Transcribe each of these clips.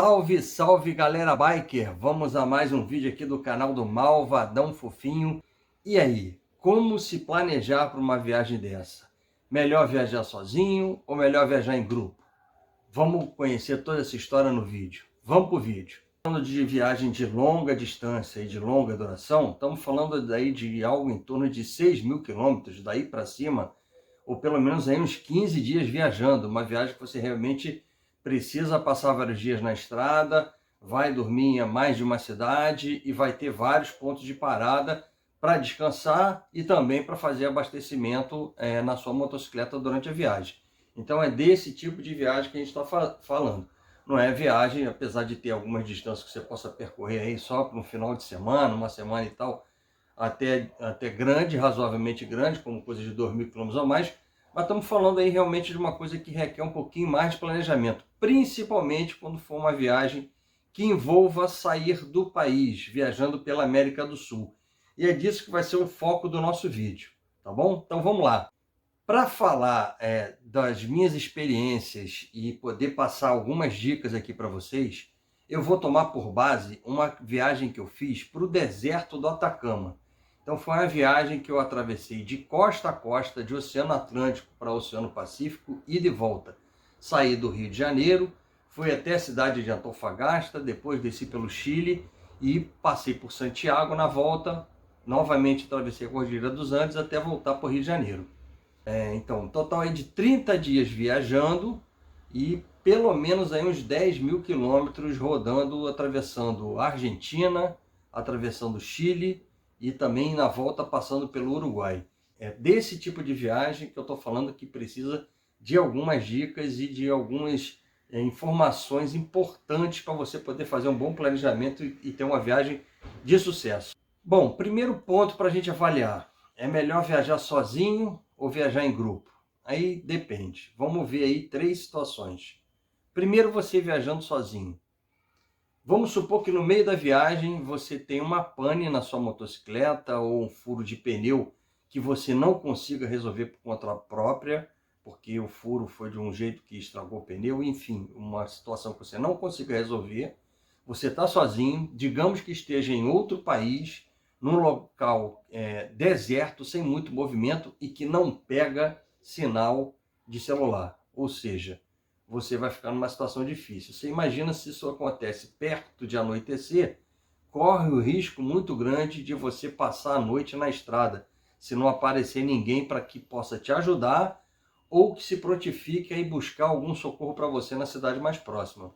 Salve, salve galera biker! Vamos a mais um vídeo aqui do canal do Malvadão Fofinho. E aí, como se planejar para uma viagem dessa? Melhor viajar sozinho ou melhor viajar em grupo? Vamos conhecer toda essa história no vídeo. Vamos pro vídeo. Falando de viagem de longa distância e de longa duração, estamos falando daí de algo em torno de 6.000 quilômetros, daí para cima, ou pelo menos aí uns 15 dias viajando, uma viagem que você realmente precisa passar vários dias na estrada, vai dormir em mais de uma cidade e vai ter vários pontos de parada para descansar e também para fazer abastecimento na sua motocicleta durante a viagem. Então é desse tipo de viagem que a gente está falando. Não é viagem, apesar de ter algumas distâncias que você possa percorrer aí só para um final de semana, uma semana e tal, até grande, razoavelmente grande, como coisa de 2.000 quilômetros ou mais, mas estamos falando aí realmente de uma coisa que requer um pouquinho mais de planejamento, principalmente quando for uma viagem que envolva sair do país, viajando pela América do Sul. E é disso que vai ser o foco do nosso vídeo, tá bom? Então vamos lá. Para falar das minhas experiências e poder passar algumas dicas aqui para vocês, eu vou tomar por base uma viagem que eu fiz para o deserto do Atacama. Então foi uma viagem que eu atravessei de costa a costa, de Oceano Atlântico para Oceano Pacífico e de volta. Saí do Rio de Janeiro, fui até a cidade de Antofagasta, depois desci pelo Chile e passei por Santiago na volta. Novamente atravessei a Cordilheira dos Andes até voltar para o Rio de Janeiro. Então, um total aí de 30 dias viajando e pelo menos aí uns 10.000 quilômetros rodando, atravessando a Argentina, atravessando o Chile e também na volta passando pelo Uruguai. É desse tipo de viagem que eu estou falando que precisa de algumas dicas e de algumas informações importantes para você poder fazer um bom planejamento e ter uma viagem de sucesso. Bom, primeiro ponto para a gente avaliar. É melhor viajar sozinho ou viajar em grupo? Aí depende. Vamos ver aí 3 situações. Primeiro, você viajando sozinho. Vamos supor que no meio da viagem você tem uma pane na sua motocicleta ou um furo de pneu que você não consiga resolver por conta própria, porque o furo foi de um jeito que estragou o pneu, enfim, uma situação que você não consiga resolver. Você está sozinho, digamos que esteja em outro país, num local deserto, sem muito movimento e que não pega sinal de celular. Ou seja, você vai ficar numa situação difícil. Você imagina se isso acontece perto de anoitecer, corre o risco muito grande de você passar a noite na estrada, se não aparecer ninguém para que possa te ajudar ou que se prontifique a ir buscar algum socorro para você na cidade mais próxima.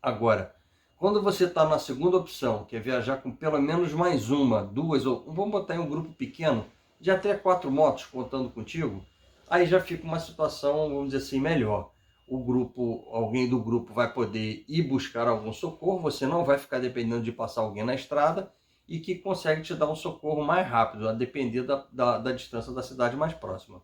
Agora, quando você está na segunda opção, que é viajar com pelo menos mais uma, duas, ou vamos botar em um grupo pequeno, de até 4 motos contando contigo, aí já fica uma situação, vamos dizer assim, melhor. O grupo, alguém do grupo vai poder ir buscar algum socorro, você não vai ficar dependendo de passar alguém na estrada e que consegue te dar um socorro mais rápido, a depender da distância da cidade mais próxima.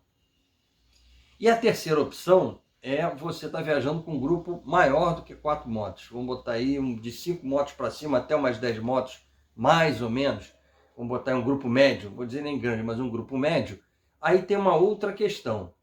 E a terceira opção é você estar viajando com um grupo maior do que 4 motos. Vamos botar aí de 5 motos para cima até umas 10 motos, mais ou menos. Vamos botar em um grupo médio, vou dizer nem grande, mas um grupo médio. Aí tem uma outra questão.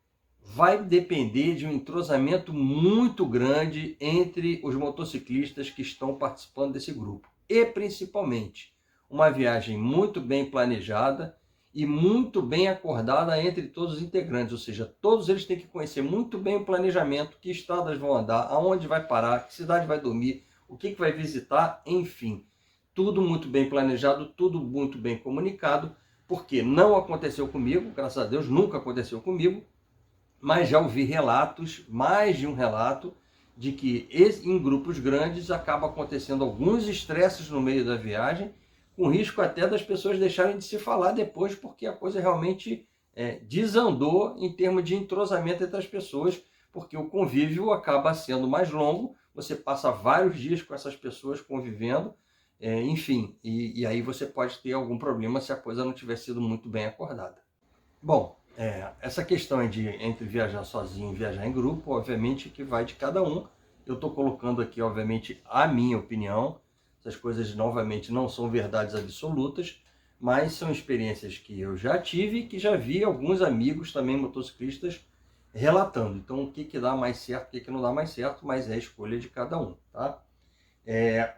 Vai depender de um entrosamento muito grande entre os motociclistas que estão participando desse grupo. E principalmente, uma viagem muito bem planejada e muito bem acordada entre todos os integrantes, ou seja, todos eles têm que conhecer muito bem o planejamento, que estradas vão andar, aonde vai parar, que cidade vai dormir, o que vai visitar, enfim. Tudo muito bem planejado, tudo muito bem comunicado, porque não aconteceu comigo, graças a Deus, nunca aconteceu comigo, mas já ouvi relatos, mais de um relato, de que em grupos grandes acaba acontecendo alguns estresses no meio da viagem, com risco até das pessoas deixarem de se falar depois, porque a coisa realmente desandou em termos de entrosamento entre as pessoas, porque o convívio acaba sendo mais longo, você passa vários dias com essas pessoas convivendo, enfim, e aí você pode ter algum problema se a coisa não tiver sido muito bem acordada. Bom, essa questão entre viajar sozinho e viajar em grupo, obviamente que vai de cada um. Eu estou colocando aqui, obviamente, a minha opinião. Essas coisas, novamente, não são verdades absolutas, mas são experiências que eu já tive e que já vi alguns amigos também motociclistas relatando. Então, o que dá mais certo, o que não dá mais certo, mas é a escolha de cada um, tá?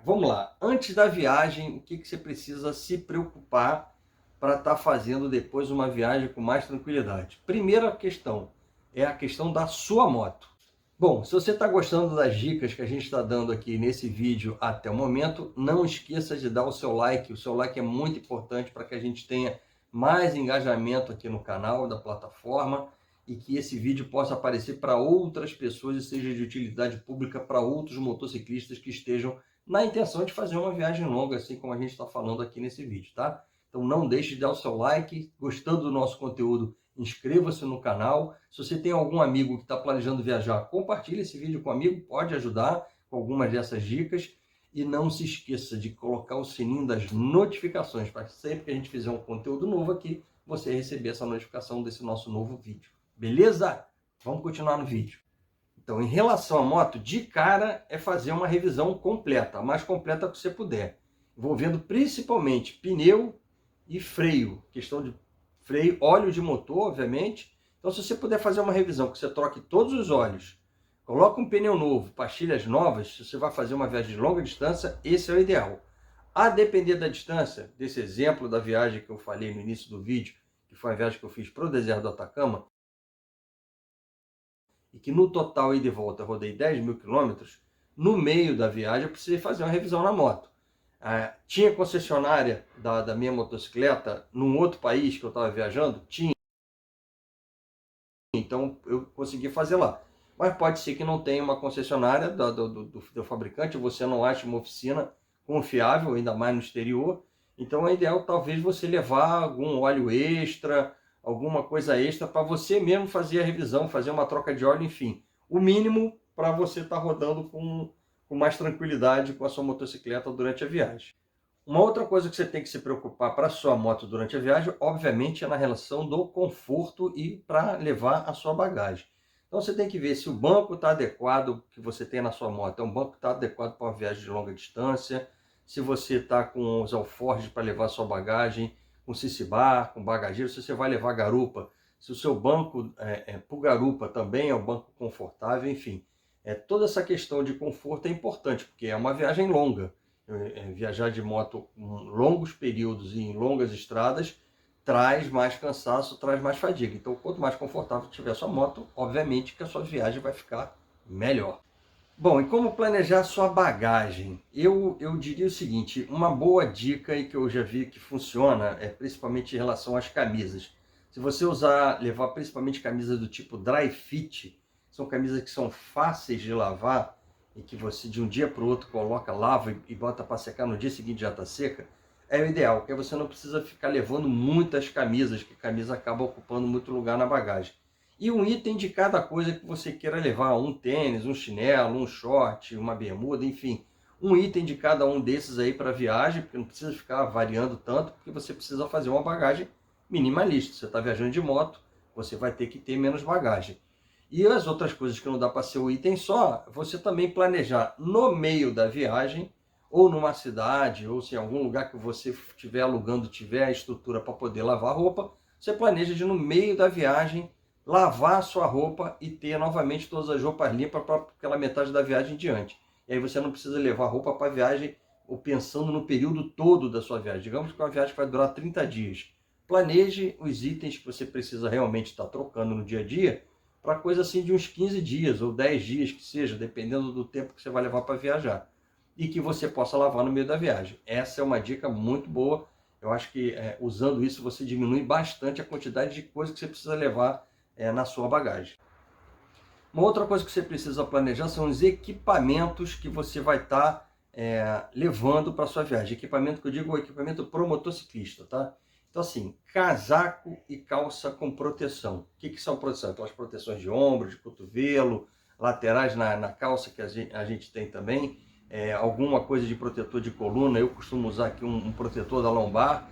Vamos lá. Antes da viagem, o que você precisa se preocupar para estar fazendo depois uma viagem com mais tranquilidade? Primeira questão é a questão da sua moto. Bom, se você está gostando das dicas que a gente está dando aqui nesse vídeo até o momento, não esqueça de dar o seu like. O seu like é muito importante para que a gente tenha mais engajamento aqui no canal da plataforma e que esse vídeo possa aparecer para outras pessoas e seja de utilidade pública para outros motociclistas que estejam na intenção de fazer uma viagem longa, assim como a gente está falando aqui nesse vídeo, tá? Então não deixe de dar o seu like, gostando do nosso conteúdo, inscreva-se no canal. Se você tem algum amigo que está planejando viajar, compartilhe esse vídeo com um amigo, pode ajudar com algumas dessas dicas. E não se esqueça de colocar o sininho das notificações, para sempre que a gente fizer um conteúdo novo aqui, você receber essa notificação desse nosso novo vídeo. Beleza? Vamos continuar no vídeo. Então, em relação à moto, de cara é fazer uma revisão completa, a mais completa que você puder, envolvendo principalmente pneu e freio, questão de freio, óleo de motor, obviamente. Então, se você puder fazer uma revisão que você troque todos os óleos, coloca um pneu novo, pastilhas novas, se você vai fazer uma viagem de longa distância, esse é o ideal. A depender da distância, desse exemplo da viagem que eu falei no início do vídeo, que foi a viagem que eu fiz para o deserto do Atacama, e que no total ida e volta eu rodei 10 mil quilômetros, no meio da viagem eu precisei fazer uma revisão na moto. Tinha concessionária da minha motocicleta num outro país que eu estava viajando? Tinha. Então eu consegui fazer lá. Mas pode ser que não tenha uma concessionária do fabricante, você não acha uma oficina confiável, ainda mais no exterior. Então é ideal talvez você levar algum óleo extra, alguma coisa extra para você mesmo fazer a revisão, fazer uma troca de óleo, enfim. O mínimo para você estar rodando com mais tranquilidade com a sua motocicleta durante a viagem. Uma outra coisa que você tem que se preocupar para a sua moto durante a viagem, obviamente, é na relação do conforto e para levar a sua bagagem. Então você tem que ver se o banco está adequado que você tem na sua moto. É um banco que está adequado para uma viagem de longa distância. Se você está com os alforjes para levar a sua bagagem, com cicibar, com bagageiro, se você vai levar garupa. Se o seu banco por garupa também é um banco confortável, enfim. Toda essa questão de conforto é importante, porque é uma viagem longa. Viajar de moto em longos períodos e em longas estradas traz mais cansaço, traz mais fadiga. Então, quanto mais confortável tiver a sua moto, obviamente que a sua viagem vai ficar melhor. Bom, e como planejar a sua bagagem? Eu diria o seguinte, uma boa dica aí que eu já vi que funciona, principalmente em relação às camisas. Se você levar principalmente camisas do tipo dry fit, são camisas que são fáceis de lavar, e que você de um dia para o outro coloca, lava e bota para secar, no dia seguinte já está seca, é o ideal, porque você não precisa ficar levando muitas camisas, que a camisa acaba ocupando muito lugar na bagagem. E um item de cada coisa que você queira levar, um tênis, um chinelo, um short, uma bermuda, enfim, um item de cada um desses aí para viagem, porque não precisa ficar variando tanto, porque você precisa fazer uma bagagem minimalista. Você está viajando de moto, você vai ter que ter menos bagagem. E as outras coisas que não dá para ser um item só, você também planejar no meio da viagem, ou numa cidade, ou se em algum lugar que você estiver alugando, tiver a estrutura para poder lavar roupa, você planeja de no meio da viagem lavar a sua roupa e ter novamente todas as roupas limpas para aquela metade da viagem em diante. E aí você não precisa levar roupa para a viagem ou pensando no período todo da sua viagem. Digamos que uma viagem vai durar 30 dias. Planeje os itens que você precisa realmente estar trocando no dia a dia, para coisa assim de uns 15 dias ou 10 dias que seja, dependendo do tempo que você vai levar para viajar. E que você possa lavar no meio da viagem. Essa é uma dica muito boa. Eu acho que usando isso você diminui bastante a quantidade de coisas que você precisa levar na sua bagagem. Uma outra coisa que você precisa planejar são os equipamentos que você vai estar levando para a sua viagem. Equipamento que eu digo, equipamento pro motociclista, tá? Então assim, casaco e calça com proteção. O que são proteção? Então as proteções de ombro, de cotovelo, laterais na calça que a gente tem também. Alguma coisa de protetor de coluna, eu costumo usar aqui um protetor da lombar,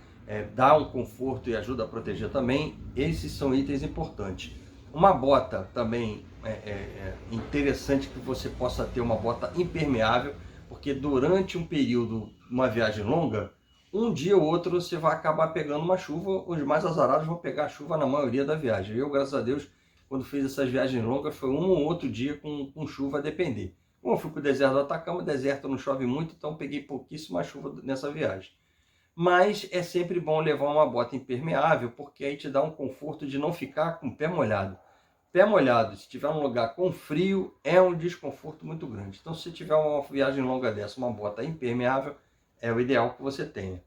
dá um conforto e ajuda a proteger também. Esses são itens importantes. Uma bota também interessante que você possa ter uma bota impermeável, porque durante um período, uma viagem longa, um dia ou outro você vai acabar pegando uma chuva. Os mais azarados vão pegar a chuva na maioria da viagem. Eu, graças a Deus, quando fiz essas viagens longas, foi um ou outro dia com chuva a depender. Como eu fui para o deserto do Atacama, o deserto não chove muito, então peguei pouquíssima chuva nessa viagem. Mas é sempre bom levar uma bota impermeável, porque aí te dá um conforto de não ficar com o pé molhado. Pé molhado, se tiver um lugar com frio, é um desconforto muito grande. Então, se tiver uma viagem longa dessa, uma bota impermeável, é o ideal que você tenha.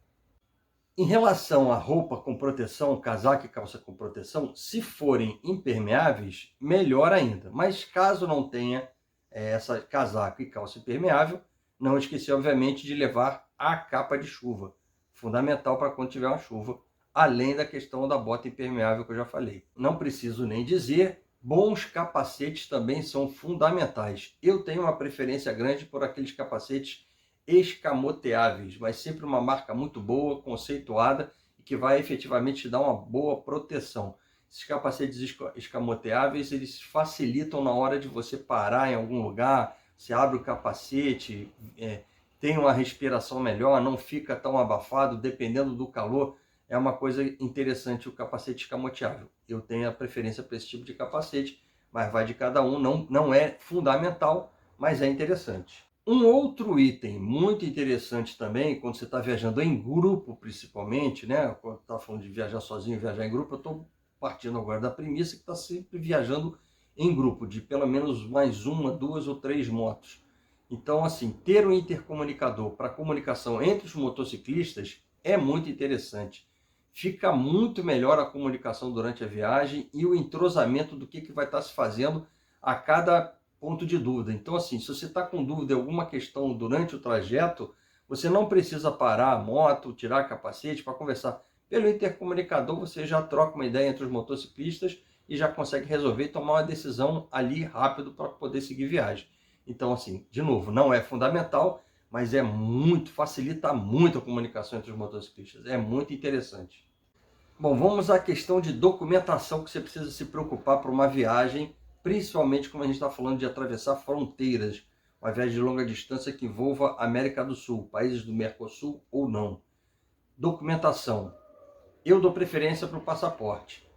Em relação à roupa com proteção, casaco e calça com proteção, se forem impermeáveis, melhor ainda. Mas caso não tenha essa casaco e calça impermeável, não esquecer, obviamente, de levar a capa de chuva. Fundamental para quando tiver uma chuva, além da questão da bota impermeável que eu já falei. Não preciso nem dizer, bons capacetes também são fundamentais. Eu tenho uma preferência grande por aqueles capacetes escamoteáveis, mas sempre uma marca muito boa, conceituada e que vai efetivamente te dar uma boa proteção. Esses capacetes escamoteáveis, eles facilitam na hora de você parar em algum lugar, você abre o capacete, tem uma respiração melhor, não fica tão abafado, dependendo do calor, é uma coisa interessante o capacete escamoteável. Eu tenho a preferência para esse tipo de capacete, mas vai de cada um, não é fundamental, mas é interessante. Um outro item muito interessante também, quando você está viajando em grupo principalmente, né? Quando está falando de viajar sozinho, viajar em grupo, eu estou partindo agora da premissa que está sempre viajando em grupo, de pelo menos mais uma, duas ou três motos. Então, assim, ter um intercomunicador para comunicação entre os motociclistas é muito interessante. Fica muito melhor a comunicação durante a viagem e o entrosamento do que vai estar se fazendo a cada ponto de dúvida. Então, assim, se você está com dúvida em alguma questão durante o trajeto, você não precisa parar a moto, tirar capacete para conversar. Pelo intercomunicador, você já troca uma ideia entre os motociclistas e já consegue resolver e tomar uma decisão ali rápido para poder seguir viagem. Então, assim, de novo, não é fundamental, mas facilita muito a comunicação entre os motociclistas. É muito interessante. Bom, vamos à questão de documentação que você precisa se preocupar para uma viagem, principalmente como a gente está falando de atravessar fronteiras, uma viagem de longa distância que envolva América do Sul, países do Mercosul ou não. Documentação. Eu dou preferência para o passaporte.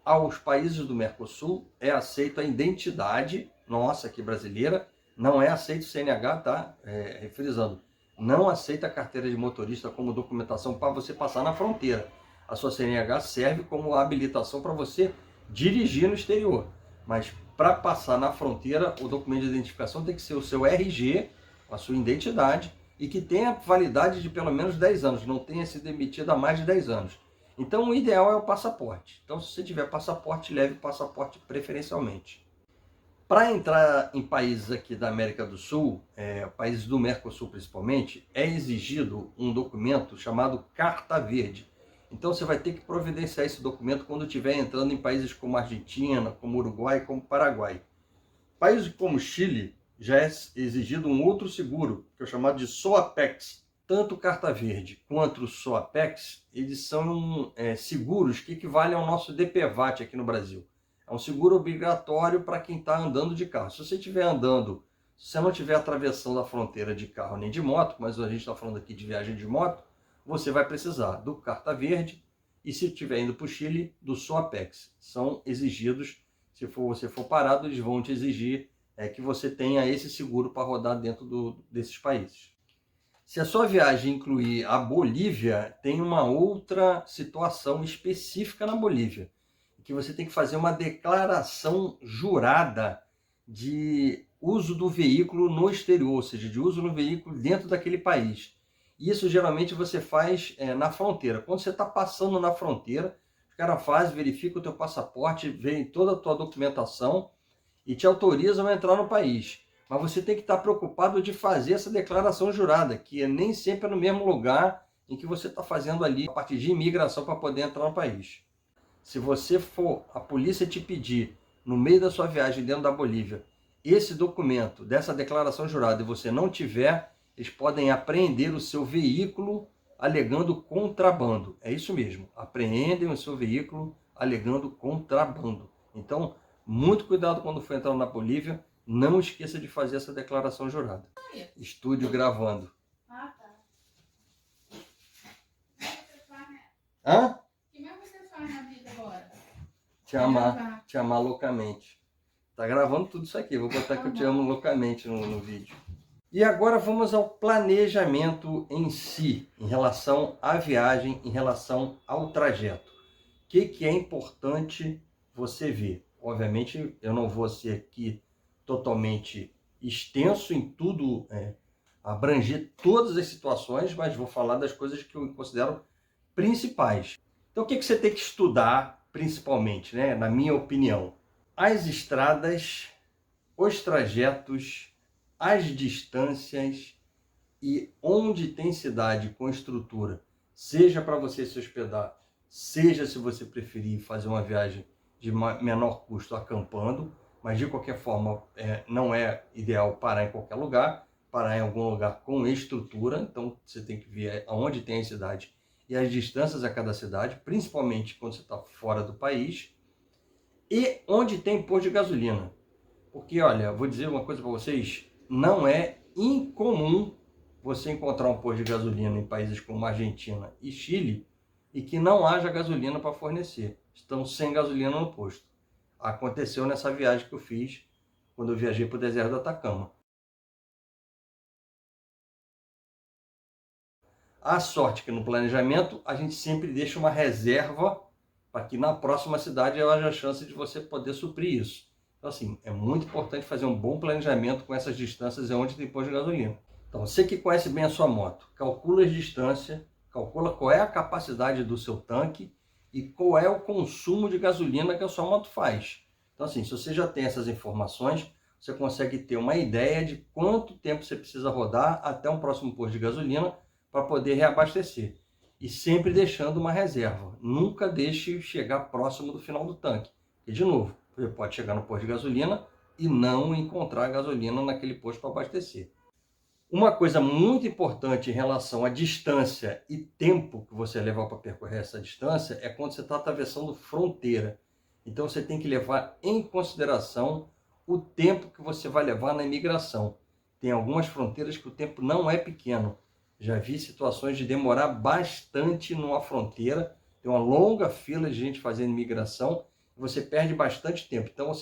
Aos países do Mercosul é aceito a identidade nossa aqui brasileira, não é aceito o CNH, tá? Refrisando, não aceita a carteira de motorista como documentação para você passar na fronteira. A sua CNH serve como habilitação para você dirigir no exterior, mas para passar na fronteira, o documento de identificação tem que ser o seu RG, a sua identidade, e que tenha validade de pelo menos 10 anos, não tenha sido emitido há mais de 10 anos. Então, o ideal é o passaporte. Então, se você tiver passaporte, leve o passaporte preferencialmente. Para entrar em países aqui da América do Sul, países do Mercosul principalmente, é exigido um documento chamado Carta Verde. Então, você vai ter que providenciar esse documento quando estiver entrando em países como Argentina, como Uruguai, como Paraguai. Países como Chile, já é exigido um outro seguro, que é o chamado de SOAPEX. Tanto o Carta Verde quanto o SOAPEX, eles são seguros que equivalem ao nosso DPVAT aqui no Brasil. É um seguro obrigatório para quem está andando de carro. Se você estiver andando, se você não estiver atravessando a fronteira de carro nem de moto, mas a gente está falando aqui de viagem de moto, você vai precisar do Carta Verde e, se estiver indo para o Chile, do SOAPEX. São exigidos, se você for parado, eles vão te exigir que você tenha esse seguro para rodar dentro desses países. Se a sua viagem incluir a Bolívia, tem uma outra situação específica na Bolívia, que você tem que fazer uma declaração jurada de uso do veículo no exterior, ou seja, de uso no veículo dentro daquele país. Isso geralmente você faz na fronteira. Quando você está passando na fronteira, os caras fazem, verificam o teu passaporte, veem toda a tua documentação e te autorizam a entrar no país. Mas você tem que estar preocupado de fazer essa declaração jurada, que nem sempre é no mesmo lugar em que você está fazendo ali a partir de imigração para poder entrar no país. Se você for, a polícia te pedir, no meio da sua viagem dentro da Bolívia, esse documento, dessa declaração jurada, e você não tiver, eles podem apreender o seu veículo alegando contrabando. É isso mesmo, apreendem o seu veículo alegando contrabando. Então, muito cuidado quando for entrar na Bolívia, não esqueça de fazer essa declaração jurada. Estúdio gravando. Ah, tá. Hã? O que mais você faz na vida agora? Te amar loucamente. Tá gravando tudo isso aqui. Vou botar que eu te amo loucamente no vídeo. E agora vamos ao planejamento em si, em relação à viagem, em relação ao trajeto. O que é importante você ver? Obviamente, eu não vou ser aqui totalmente extenso em tudo, abranger todas as situações, mas vou falar das coisas que eu considero principais. Então, o que você tem que estudar, principalmente, né? Na minha opinião? As estradas, os trajetos, as distâncias e onde tem cidade com estrutura, seja para você se hospedar, seja se você preferir fazer uma viagem de menor custo acampando, mas de qualquer forma não é ideal parar em qualquer lugar, parar em algum lugar com estrutura, então você tem que ver aonde tem a cidade e as distâncias a cada cidade, principalmente quando você está fora do país, e onde tem posto de gasolina. Porque, olha, vou dizer uma coisa para vocês, não é incomum você encontrar um posto de gasolina em países como Argentina e Chile e que não haja gasolina para fornecer. Estão sem gasolina no posto. Aconteceu nessa viagem que eu fiz quando eu viajei para o deserto do Atacama. A sorte que no planejamento a gente sempre deixa uma reserva para que na próxima cidade haja a chance de você poder suprir isso. Então, assim, é muito importante fazer um bom planejamento com essas distâncias e onde tem posto de gasolina. Então, você que conhece bem a sua moto, calcula as distâncias, calcula qual é a capacidade do seu tanque e qual é o consumo de gasolina que a sua moto faz. Então, assim, se você já tem essas informações, você consegue ter uma ideia de quanto tempo você precisa rodar até um próximo posto de gasolina para poder reabastecer. E sempre deixando uma reserva. Nunca deixe chegar próximo do final do tanque. E, de novo, você pode chegar no posto de gasolina e não encontrar gasolina naquele posto para abastecer. Uma coisa muito importante em relação à distância e tempo que você leva para percorrer essa distância é quando você está atravessando fronteira. Então você tem que levar em consideração o tempo que você vai levar na imigração. Tem algumas fronteiras que o tempo não é pequeno. Já vi situações de demorar bastante numa fronteira, tem uma longa fila de gente fazendo imigração, e você perde bastante tempo. Então,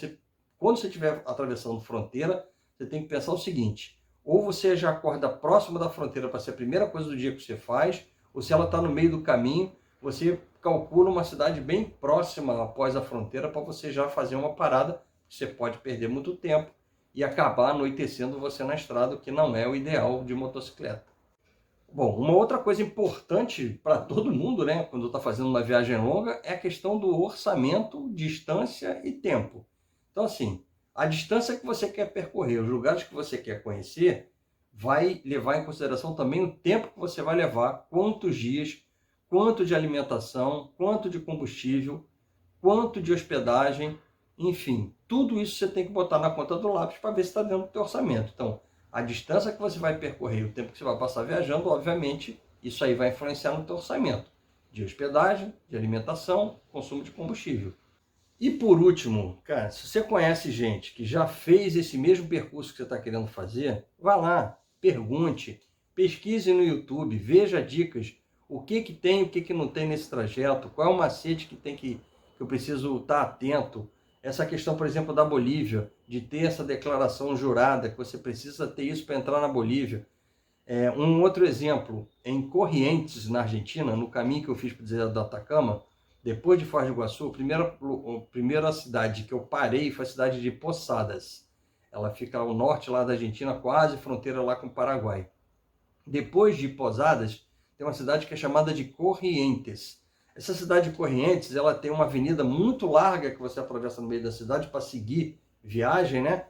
quando você estiver atravessando fronteira, você tem que pensar o seguinte: ou você já acorda próximo da fronteira para ser a primeira coisa do dia que você faz, ou se ela está no meio do caminho, você calcula uma cidade bem próxima após a fronteira para você já fazer uma parada. Você pode perder muito tempo e acabar anoitecendo você na estrada, o que não é o ideal de motocicleta. Bom, uma outra coisa importante para todo mundo, né, quando está fazendo uma viagem longa, é a questão do orçamento, distância e tempo. Então, assim, a distância que você quer percorrer, os lugares que você quer conhecer, vai levar em consideração também o tempo que você vai levar, quantos dias, quanto de alimentação, quanto de combustível, quanto de hospedagem, enfim, tudo isso você tem que botar na conta do lápis para ver se está dentro do teu orçamento. Então, a distância que você vai percorrer, o tempo que você vai passar viajando, obviamente, isso aí vai influenciar no teu orçamento de hospedagem, de alimentação, consumo de combustível. E por último, cara, se você conhece gente que já fez esse mesmo percurso que você está querendo fazer, vá lá, pergunte, pesquise no YouTube, veja dicas, o que tem, o que não tem nesse trajeto, qual é o macete que eu preciso estar atento. Essa questão, por exemplo, da Bolívia, de ter essa declaração jurada, que você precisa ter isso para entrar na Bolívia. Um outro exemplo, em Corrientes, na Argentina, no caminho que eu fiz para o deserto do Atacama, depois de Foz do Iguaçu, a primeira cidade que eu parei foi a cidade de Posadas. Ela fica ao norte lá da Argentina, quase fronteira lá com o Paraguai. Depois de Posadas, tem uma cidade que é chamada de Corrientes. Essa cidade de Corrientes, ela tem uma avenida muito larga que você atravessa no meio da cidade para seguir viagem, né?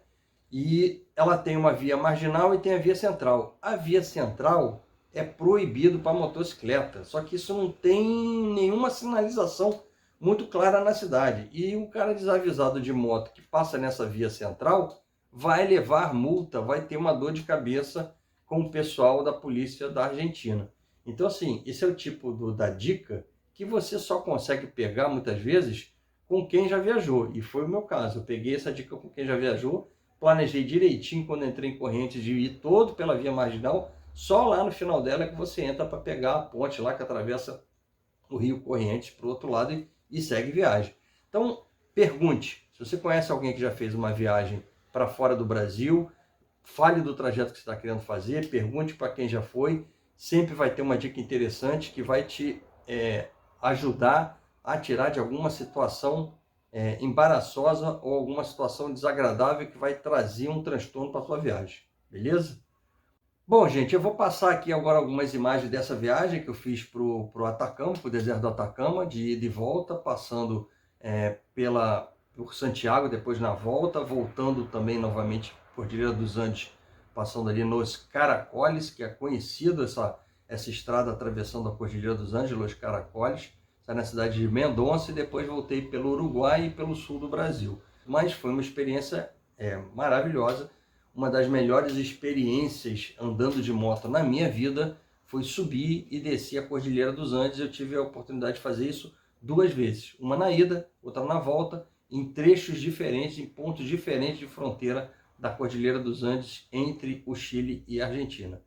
E ela tem uma via marginal e tem a via central. A via central é proibido para motocicleta, só que isso não tem nenhuma sinalização muito clara na cidade. E o cara desavisado de moto que passa nessa via central vai levar multa, vai ter uma dor de cabeça com o pessoal da polícia da Argentina. Então, assim, esse é o tipo da dica que você só consegue pegar, muitas vezes, com quem já viajou. E foi o meu caso. Eu peguei essa dica com quem já viajou, planejei direitinho quando entrei em Correntes de ir todo pela via marginal, só lá no final dela é que você entra para pegar a ponte lá que atravessa o rio Correntes para o outro lado e segue viagem. Então, pergunte, Se você conhece alguém que já fez uma viagem para fora do Brasil, fale do trajeto que você está querendo fazer, pergunte para quem já foi, sempre vai ter uma dica interessante que vai te ajudar a tirar de alguma situação embaraçosa ou alguma situação desagradável que vai trazer um transtorno para a sua viagem, beleza? Bom, gente, eu vou passar aqui agora algumas imagens dessa viagem que eu fiz para o Atacama, para o deserto do Atacama, de ida e volta, passando por Santiago, depois na volta, voltando também novamente por Cordilheira dos Andes, passando ali nos Caracoles, que é conhecido essa estrada atravessando a Cordilheira dos Andes, Los Caracoles, sai na cidade de Mendonça e depois voltei pelo Uruguai e pelo sul do Brasil. Mas foi uma experiência maravilhosa. Uma das melhores experiências andando de moto na minha vida foi subir e descer a Cordilheira dos Andes. Eu tive a oportunidade de fazer isso 2 vezes, uma na ida, outra na volta, em trechos diferentes, em pontos diferentes de fronteira da Cordilheira dos Andes entre o Chile e a Argentina.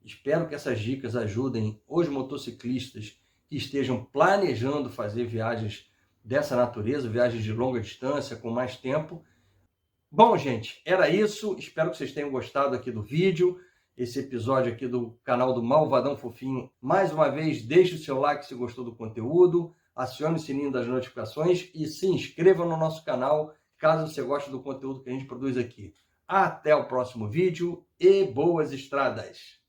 Espero que essas dicas ajudem os motociclistas que estejam planejando fazer viagens dessa natureza, viagens de longa distância, com mais tempo. Bom, gente, era isso. Espero que vocês tenham gostado aqui do vídeo, esse episódio aqui do canal do Malvadão Fofinho. Mais uma vez, deixe o seu like se gostou do conteúdo, acione o sininho das notificações e se inscreva no nosso canal, caso você goste do conteúdo que a gente produz aqui. Até o próximo vídeo e boas estradas!